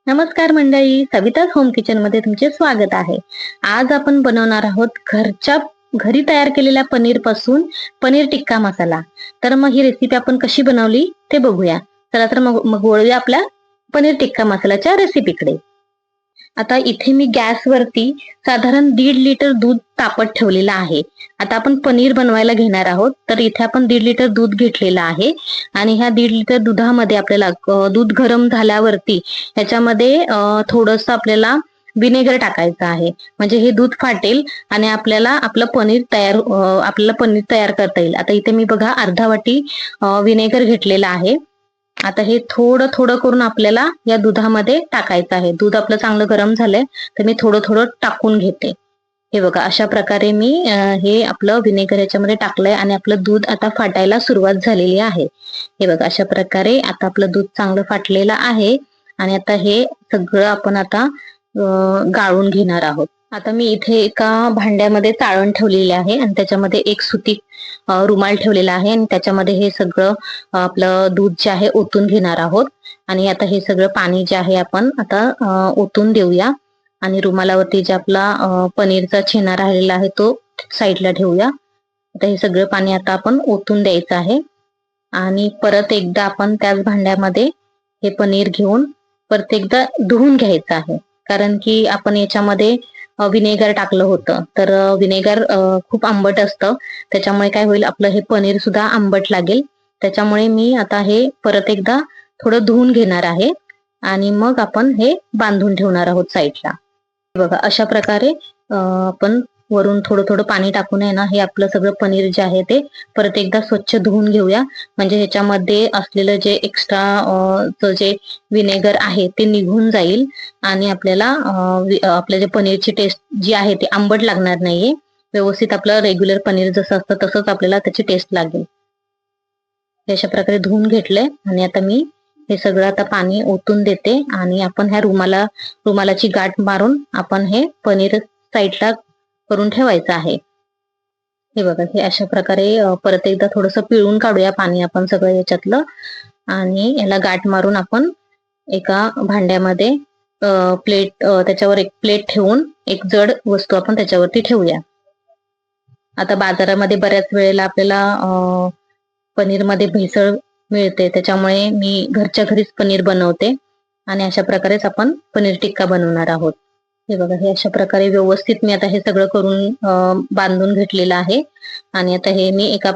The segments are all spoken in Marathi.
नमस्कार मंडळी, सविताच होम किचन मध्ये तुमचे स्वागत आहे. आज आपण बनवणार आहोत घरी तयार केलेल्या पनीर पासून पनीर टिक्का मसाला. तर मग ही रेसिपी आपण कशी बनवली ते बघूया. चला तर मग वळूया आपल्या पनीर टिक्का मसाल्याच्या रेसिपीकडे. आता इथे मी गॅसवरती साधारण 1.5 लिटर दूध तापत ठेवलेलं आहे. आता आपण पनीर बनवायला घेणार आहोत, तर इथे आपण 1.5 लिटर दूध घेतलेलं आहे आणि ह्या 1.5 लिटर दुधामध्ये आपल्याला दूध गरम झाल्यावरती ह्याच्यामध्ये थोडंसं आपल्याला विनेगर टाकायचं आहे. म्हणजे हे दूध फाटेल आणि आपल्याला आपल्याला पनीर तयार करता येईल. आता इथे मी बघा अर्धा वाटी विनेगर घेतलेला आहे. आता हे थोडं थोडं करून आपल्याला या दुधामध्ये टाकायचं आहे. दूध आपलं चांगलं गरम झालंय, तर मी थोडं थोडं टाकून घेते. हे बघा अशा प्रकारे मी हे आपलं विनेगर याच्यामध्ये टाकलंय आणि आपलं दूध आता फाटायला सुरुवात झालेली आहे. हे बघा अशा प्रकारे आता आपलं दूध चांगलं फाटलेलं आहे आणि आता हे सगळं आपण आता गाळून घेणार आहोत. आता मी इथे एका भांड्यामध्ये चाळण ठेवलेली आहे आणि त्याच्यामध्ये एक सुती रुमाल ठेवलेला आहे आणि त्याच्यामध्ये हे सगळं आपलं दूध जे आहे ओतून घेणार आहोत. आणि आता हे सगळं पाणी जे आहे आपण आता ओतून देऊया आणि रुमालावरती जे आपला पनीरचा छेना राहिलेला आहे तो साईडला ठेवूया. आता हे सगळं पाणी आता आपण ओतून द्यायचं आहे आणि परत एकदा आपण त्याच भांड्यामध्ये हे पनीर घेऊन परत एकदा धुवून घ्यायचं आहे. कारण की आपण याच्यामध्ये विनेगर टाकलं होतं, तर विनेगर खूप आंबट असतं. त्याच्यामुळे काय होईल, आपलं हे पनीर सुद्धा आंबट लागेल. त्याच्यामुळे मी आता हे परत एकदा थोडं धुवून घेणार आहे आणि मग आपण हे बांधून ठेवणार आहोत साईडला. बघा अशा प्रकारे आपण वरून थोडं थोडं पाणी टाकून आहे ना, हे आपलं सगळं पनीर जे आहे ते परत एकदा स्वच्छ धुवून घेऊया. म्हणजे ह्याच्यामध्ये असलेलं जे एक्स्ट्रा जे विनेगर आहे ते निघून जाईल आणि आपल्याला आपल्या जे पनीरची टेस्ट जी आहे ते आंबट लागणार नाहीये. व्यवस्थित आपलं रेग्युलर पनीर जसं असतं तसंच आपल्याला त्याची टेस्ट लागेल. अशा प्रकारे धुवून घेतलंय आणि आता मी हे सगळं आता पाणी ओतून देते आणि आपण ह्या रुमालाची गाठ मारून आपण हे पनीर साईडला करून ठेवायचं आहे. हे बघा हे अशा प्रकारे परत एकदा थोडंसं पिळून काढूया पाणी आपण सगळं याच्यातलं आणि याला गाठ मारून आपण एका भांड्यामध्ये त्याच्यावर एक प्लेट ठेवून एक जड वस्तू आपण त्याच्यावरती ठेवूया. आता बाजारामध्ये बऱ्याच वेळेला आपल्याला पनीरमध्ये भेसळ मिळते, त्याच्यामुळे मी घरच्या घरीच पनीर बनवते आणि अशा प्रकारेच आपण पनीर टिक्का बनवणार आहोत. हे बघा हे अशा प्रकारे व्यवस्थित मी आता हे सगळं करून बांधून घेतलेलं आहे आणि आता हे मी एका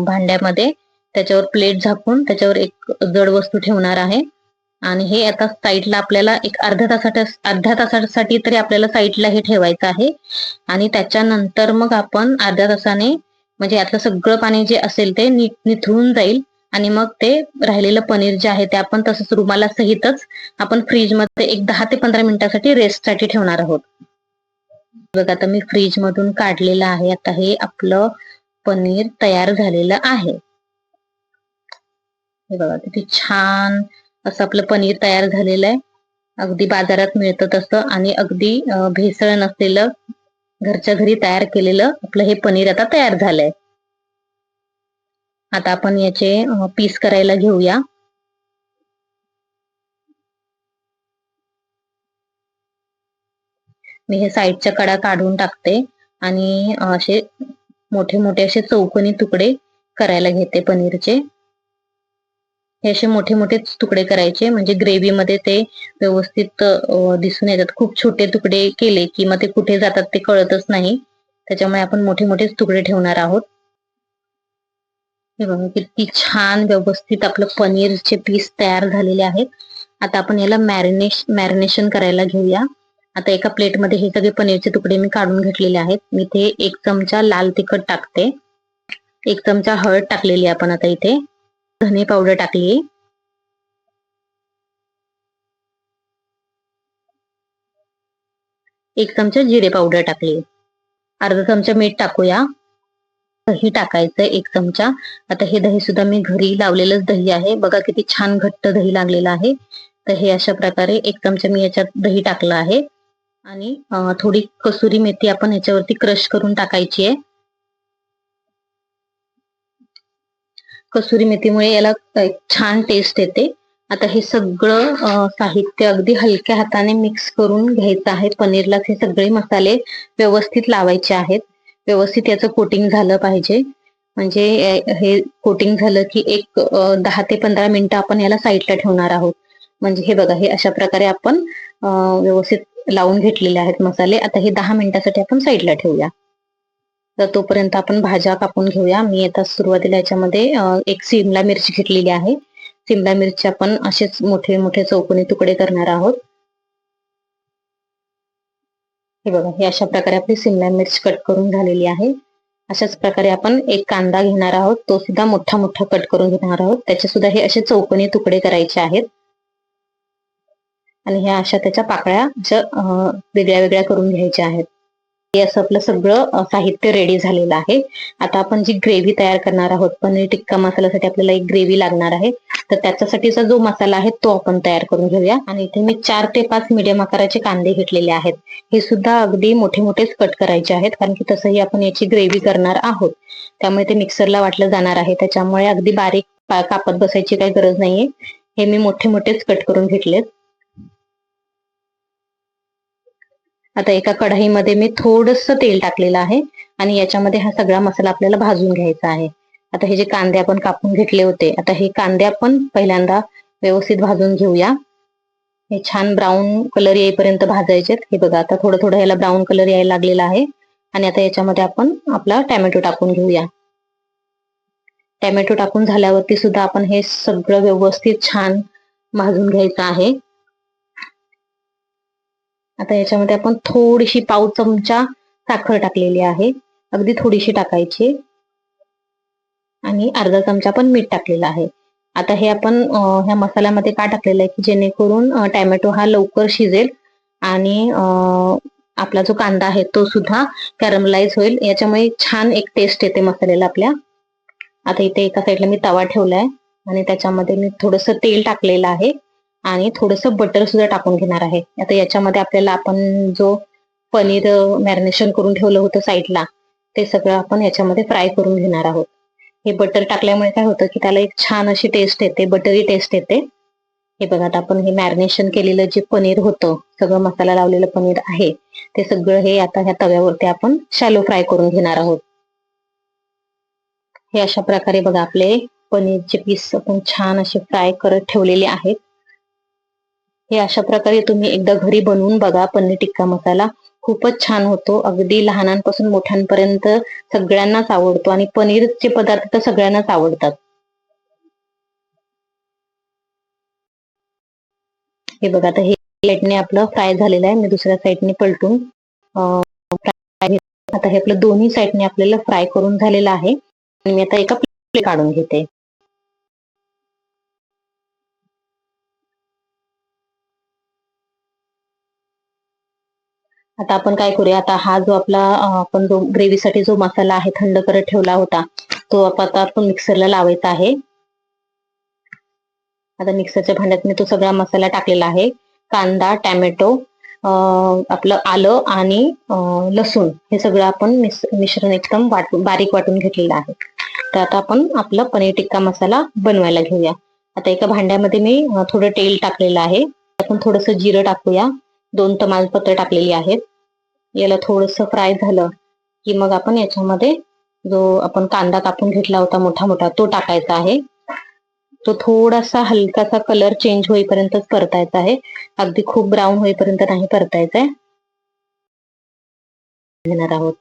भांड्यामध्ये त्याच्यावर प्लेट झाकून त्याच्यावर एक जड वस्तू ठेवणार आहे आणि हे आता साईडला आपल्याला एक अर्ध्या तासासाठी तरी आपल्याला साईडला हे ठेवायचं आहे. आणि त्याच्यानंतर मग आपण अर्ध्या तासाने म्हणजे यातलं सगळं पाणी जे असेल ते निथळून जाईल आणि मग ते राहिलेलं पनीर जे आहे ते आपण तसंच रुमाला सहितच आपण फ्रीजमध्ये एक 10 ते 15 मिनिटासाठी रेस्टसाठी ठेवणार आहोत. बघा आता मी फ्रीज मधून काढलेलं आहे. आता हे आपलं पनीर तयार झालेलं आहे. हे बघा किती छान असं आपलं पनीर तयार झालेलं आहे. अगदी बाजारात मिळतं तसं आणि अगदी भेसळ नसलेलं घरच्या घरी तयार केलेलं आपलं हे पनीर आता तयार झालंय. आता आपण याचे पीस करायला घेऊया. मी हे साईडच्या कडा काढून टाकते आणि असे मोठे मोठे असे चौकोनी तुकडे करायला घेते पनीरचे. हे असे मोठे मोठे तुकडे करायचे म्हणजे ग्रेव्ही मध्ये ते व्यवस्थित दिसून येतात. खूप छोटे तुकडे केले की मग ते कुठे जातात ते कळतच नाही. त्याच्यामुळे आपण मोठे मोठेच तुकडे ठेवणार आहोत. हे बघा किती छान व्यवस्थित आपलं पनीरचे पीस तयार झालेले आहेत. आता आपण याला मॅरिनेशन करायला घेऊया. आता एका प्लेटमध्ये हे सगळे पनीरचे तुकडे मी काढून घेतलेले आहेत. मी इथे 1 चमचा लाल तिखट टाकते, 1 चमचा हळद टाकलेली आपण आता इथे, धने पावडर टाकली, 1 चमचा जिरे पावडर टाकली, अर्धा चमचा मीठ टाकूया. दही टाकायचंय 1 चमचा. आता हे दही सुद्धा मी घरी लावलेलंच दही आहे. बघा किती छान घट्ट दही लागलेलं आहे. तर हे अशा प्रकारे 1 चमचा मी याच्यात दही टाकलं आहे आणि थोडी कसुरी मेथी आपण याच्यावरती क्रश करून टाकायची आहे. कसुरी मेथीमुळे याला एक छान टेस्ट येते आता हे सगळं साहित्य अगदी हलक्या हाताने मिक्स करून घ्यायचं आहे. पनीरला हे सगळे मसाले व्यवस्थित लावायचे आहेत. व्यवस्थित याचं कोटिंग झालं पाहिजे. म्हणजे हे कोटिंग झालं की एक 10 ते 15 मिनिटं आपण याला साईडला ठेवणार आहोत. म्हणजे हे बघा, हे अशा प्रकारे आपण व्यवस्थित लावून घेतलेले आहेत मसाले. आता हे 10 मिनिटासाठी आपण साईडला ठेवूया. तर तोपर्यंत आपण भाज्या कापून घेऊया. मी आता सुरुवातीला याच्यामध्ये एक सिमला मिरची घेतलेली आहे. सिमला मिरची आपण असेच मोठे मोठे चौकोनी तुकडे करणार आहोत. हे बघा, हे अशा प्रकारे आपली सिमला मिरची कट करून झालेली आहे. अशाच प्रकारे आपण एक कांदा घेणार आहोत. तो सुद्धा मोठा मोठा कट करून घेणार आहोत. त्याचे सुद्धा हे असे चौकोनी तुकडे करायचे आहेत. आणि ह्या अशा त्याच्या पाकळ्या अशा वेगळ्या वेगळ्या करून घ्यायच्या आहेत. हे असं आपलं सगळं साहित्य रेडी झालेलं आहे. आता आपण जी ग्रेव्ही तयार करणार आहोत, पनीर टिक्का मसाल्यासाठी आपल्याला एक ग्रेव्ही लागणार आहे. तर त्याच्यासाठीचा जो मसाला आहे तो आपण तयार करून घेऊया. आणि इथे मी 4 ते 5 मीडियम आकाराचे कांदे घेतलेले आहेत. हे सुद्धा अगदी मोठे मोठेच कट करायचे आहेत, कारण की तसंही आपण याची ग्रेव्ही करणार आहोत. त्यामुळे ते मिक्सरला वाटलं जाणार आहे. त्याच्यामुळे अगदी बारीक कापत बसायची काही गरज नाहीये. हे मी मोठे मोठेच कट करून घेतलेत. आता एका कढईमध्ये मी थोडंसं तेल टाकलेलं आहे आणि याच्यामध्ये हा सगळा मसाला आपल्याला भाजून घ्यायचा आहे. आता हे जे कांदे आपण कापून घेतले होते, आता हे कांदे आपण पहिल्यांदा व्यवस्थित भाजून घेऊया. हे छान ब्राऊन कलर येईपर्यंत भाजायचे. हे बघा, आता थोडं थोडं याला ब्राऊन कलर यायला लागलेला आहे. आणि आता याच्यामध्ये आपण आपला टॅमॅटो टाकून घेऊया. टॅमॅटो टाकून झाल्यावरती सुद्धा आपण हे सगळं व्यवस्थित छान भाजून घ्यायचं आहे. आता याच्यामध्ये आपण थोडीशी पाव चमचा साखर टाकलेली आहे. अगदी थोडीशी टाकायची. आणि अर्धा चमचा पण मीठ टाकलेलं आहे. आता हे आपण ह्या मसाल्यामध्ये का टाकलेलं आहे, की जेणेकरून टॅमॅटो हा लवकर शिजेल आणि आपला जो कांदा आहे तो सुद्धा कॅरमलाइज होईल. याच्यामुळे छान एक टेस्ट येते मसाल्याला आपल्या. आता इथे एका साईडला मी तवा ठेवलाय आणि त्याच्यामध्ये मी थोडंसं तेल टाकलेलं आहे आणि थोडंसं बटर सुद्धा टाकून घेणार आहे. आता याच्यामध्ये आपल्याला आपण जो पनीर मॅरिनेशन करून ठेवलं होतं साईडला, ते सगळं आपण याच्यामध्ये फ्राय करून घेणार आहोत. हे बटर टाकल्यामुळे काय होतं, की त्याला एक छान अशी टेस्ट येते, बटरी टेस्ट येते. हे बघा, आता आपण हे मॅरिनेशन केलेलं जे पनीर होतं, सगळं मसाला लावलेलं पनीर आहे, ते सगळं हे आता ह्या तव्यावरती आपण शॅलो फ्राय करून घेणार आहोत. हे अशा प्रकारे बघा, आपले पनीरचे पीस आपण छान असे फ्राय करत ठेवलेले आहेत. हे अशा प्रकारे तुम्ही एकदा घरी बनवून बघा. पनीर टिक्का मसाला खूपच छान होतो. अगदी लहानांपासून मोठ्यांपर्यंत सगळ्यांनाच आवडतो आणि पनीरचे पदार्थ तर सगळ्यांनाच आवडतात. हे बघा, आता हे साईडने आपलं फ्राय झालेलं आहे. मी दुसऱ्या साईडने पलटून आता हे आपलं दोन्ही साईडने आपल्याला फ्राय करून झालेलं आहे आणि मी आता एका प्लेट काढून घेते. आता आपण काय करूया, आता हा जो आपला आपण जो ग्रेव्हीसाठी जो मसाला आहे थंड करत ठेवला होता, तो आता आपण मिक्सरला लावायचा आहे. आता मिक्सरच्या भांड्यात मी तो सगळा मसाला टाकलेला आहे. कांदा, टॅमॅटो, आपलं आलं आणि लसूण, हे सगळं आपण मिश्रण एकदम बारीक वाटून घेतलेलं आहे. तर आता आपण आपला पनीर टिक्का मसाला बनवायला घेऊया. आता एका भांड्यामध्ये मी थोडं तेल टाकलेलं आहे. आपण थोडंसं जिरं टाकूया. 2 तमालपत्र टाकलेली आहेत. याला थोडंसं फ्राय झालं की मग आपण याच्यामध्ये जो आपण कांदा कापून घेतला होता मोठा मोठा, तो टाकायचा आहे. तो थोडासा हलकासा कलर चेंज होईपर्यंतच परतायचा आहे. अगदी खूप ब्राऊन होईपर्यंत नाही परतायचंय. घेणार आहोत.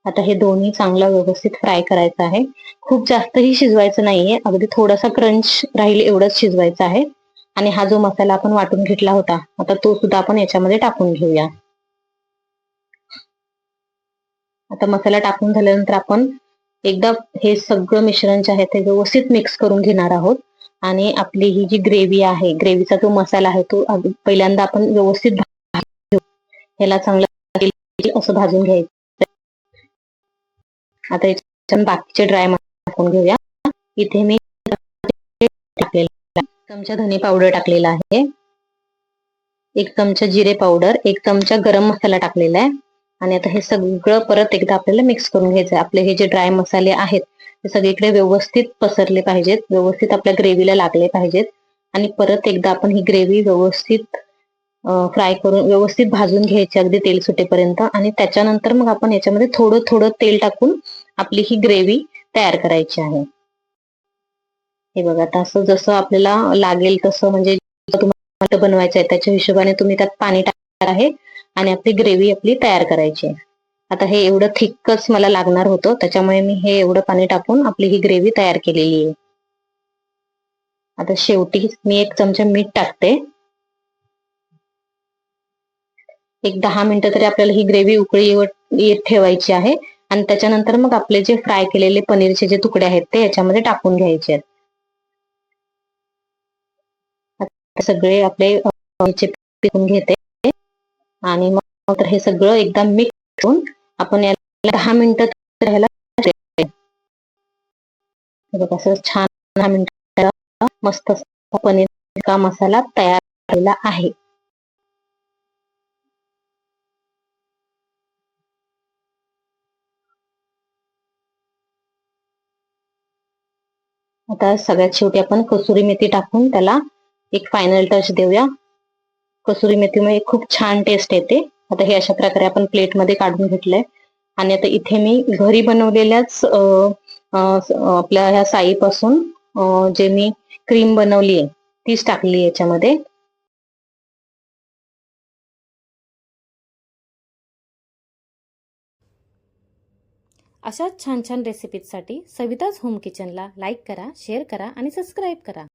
आता हे दोन्ही चांगलं व्यवस्थित फ्राय करायचं आहे. खूप जास्तही शिजवायचं नाहीये, अगदी थोडासा क्रंच राहील एवढंच शिजवायचं आहे. आणि हा जो मसाला आपण वाटून घेतला होता, आता तो सुद्धा आपण याच्यामध्ये टाकून घेऊया. आता मसाला टाकून झाल्यानंतर आपण एकदा हे सगळं मिश्रण जे आहे ते व्यवस्थित मिक्स करून घेणार आहोत. आणि आपली ही जी ग्रेव्ही आहे, ग्रेव्हीचा जो मसाला आहे तो पहिल्यांदा आपण व्यवस्थित ह्याला चांगलं असं भाजून घ्यायचं. आता याच्यात बाकीचे ड्राय मसाले टाकून घेऊया. इथे मी टाकलेला चमचा धने पावडर टाकलेला आहे, 1 चमचा जिरे पावडर, 1 चमचा गरम मसाला टाकलेला आहे. आणि आता हे सगळं परत एकदा आपल्याला मिक्स करून घ्यायचं आहे. आपले हे जे ड्राय मसाले आहेत ते सगळीकडे व्यवस्थित पसरले पाहिजेत, व्यवस्थित आपल्या ग्रेव्हीला लागले पाहिजेत. आणि परत एकदा आपण ही ग्रेव्ही व्यवस्थित फ्राय करून व्यवस्थित भाजून घ्यायची अगदी तेल सुटेपर्यंत. आणि त्याच्यानंतर मग आपण याच्यामध्ये थोडं थोडं तेल टाकून आपली ही ग्रेव्ही तयार करायची आहे. हे बघा, आता असं जसं आपल्याला लागेल तसं, म्हणजे तुम्हाला बनवायचं आहे त्याच्या हिशोबाने तुम्ही त्यात पाणी टाकणार आहे आणि आपली ग्रेव्ही आपली तयार करायची आहे. आता हे एवढं थिकच मला लागणार होतं, त्याच्यामुळे मी हे एवढं पाणी टाकून आपली ही ग्रेव्ही तयार केलेली आहे. आता शेवटी मी 1 चमचा मीठ टाकते. एक 10 मिनिटं तरी आपल्याला ही ग्रेव्ही उकळी ठेवायची आहे. आणि त्याच्यानंतर मग आपले जे फ्राय केलेले पनीरचे जे तुकडे आहेत ते याच्यामध्ये टाकून घ्यायचे आहेत. आता सगळे आपले पिकून घेते आणि मग तर हे सगळं एकदा मिक्स करून आपण याला 10 मिनिटं राहायला बघा, असं छान 10 मिनिटं मस्त पनीर टिक्का मसाला तयार झालेला आहे. आता सगळ्यात शेवटी आपण कसुरी मेथी टाकून त्याला एक फायनल टच देऊया. कसुरी मेथीमुळे खूप छान टेस्ट येते. आता हे अशा प्रकारे आपण प्लेटमध्ये काढून घेतलंय. आणि आता इथे मी घरी बनवलेल्याच आपल्या ह्या साईपासून जे मी क्रीम बनवली आहे तीच टाकली याच्यामध्ये. अशाच छान छान रेसिपीजसाठी सविताज होम किचनला लाईक करा, शेअर करा आणि सबस्क्राईब करा.